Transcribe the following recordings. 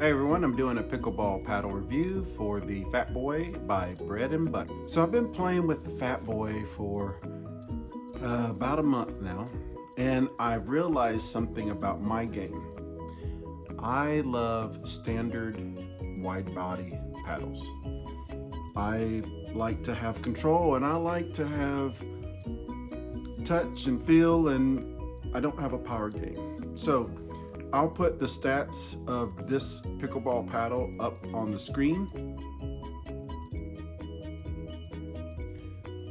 Hey everyone, I'm doing a pickleball paddle review for the Fatboy by Bread and Butter. So I've been playing with the Fatboy for about a month now, and I've realized something about my game. I love standard wide body paddles. I like to have control, and I like to have touch and feel, and I don't have a power game. So I'll put the stats of this pickleball paddle up on the screen.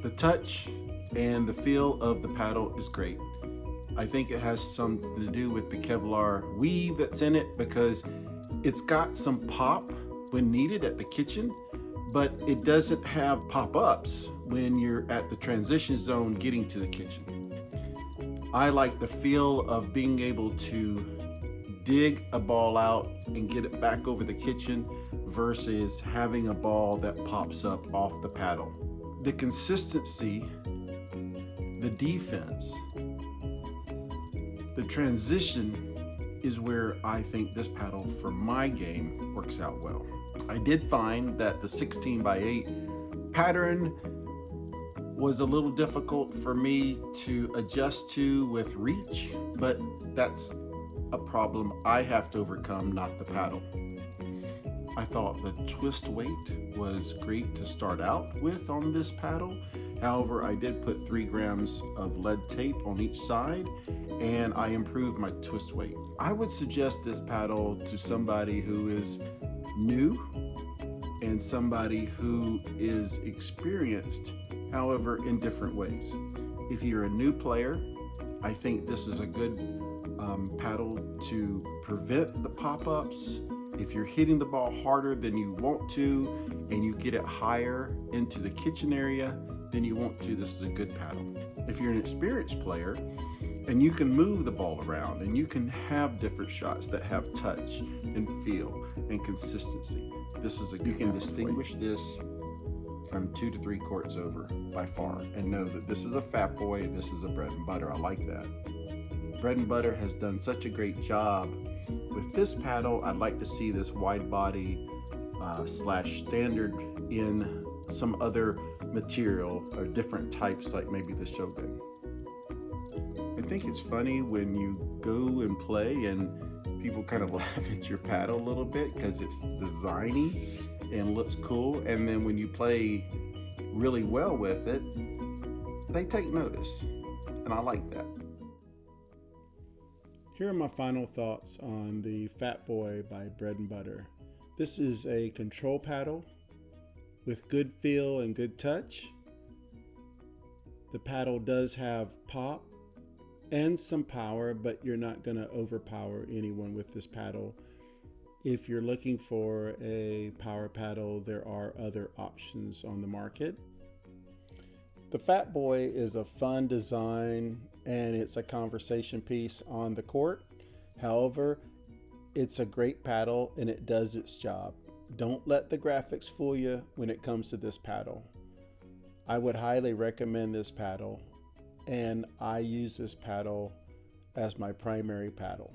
The touch and the feel of the paddle is great. I think it has something to do with the Kevlar weave that's in it, because it's got some pop when needed at the kitchen, but it doesn't have pop-ups when you're at the transition zone getting to the kitchen. I like the feel of being able to dig a ball out and get it back over the kitchen versus having a ball that pops up off the paddle. The consistency, the defense, the transition is where I think this paddle for my game works out well. I did find that the 16x8 pattern was a little difficult for me to adjust to with reach, but that's a problem I have to overcome, not the paddle. I thought the twist weight was great to start out with on this paddle. However, I did put 3 grams of lead tape on each side, and I improved my twist weight. I would suggest this paddle to somebody who is new and somebody who is experienced, however, in different ways. If you're a new player, I think this is a good paddle to prevent the pop-ups. If you're hitting the ball harder than you want to and you get it higher into the kitchen area than you want to, this is a good paddle. If you're an experienced player and you can move the ball around and you can have different shots that have touch and feel and consistency, this is a good paddle. You can distinguish this from 2 to 3 courts over by far and know that this is a Fatboy, this is a Bread and Butter. I like that. Bread and Butter has done such a great job with this paddle. I'd like to see this wide body slash standard in some other material or different types, like maybe the Shogun. I think it's funny when you go and play and people kind of laugh at your paddle a little bit because it's designy and looks cool, and then when you play really well with it, they take notice, and I like that. Here are my final thoughts on the Fatboy by Bread and Butter. This is a control paddle with good feel and good touch. The paddle does have pop and some power, but you're not going to overpower anyone with this paddle. If you're looking for a power paddle, there are other options on the market. The Fatboy is a fun design and it's a conversation piece on the court. However, it's a great paddle and it does its job. Don't let the graphics fool you when it comes to this paddle. I would highly recommend this paddle, and I use this paddle as my primary paddle.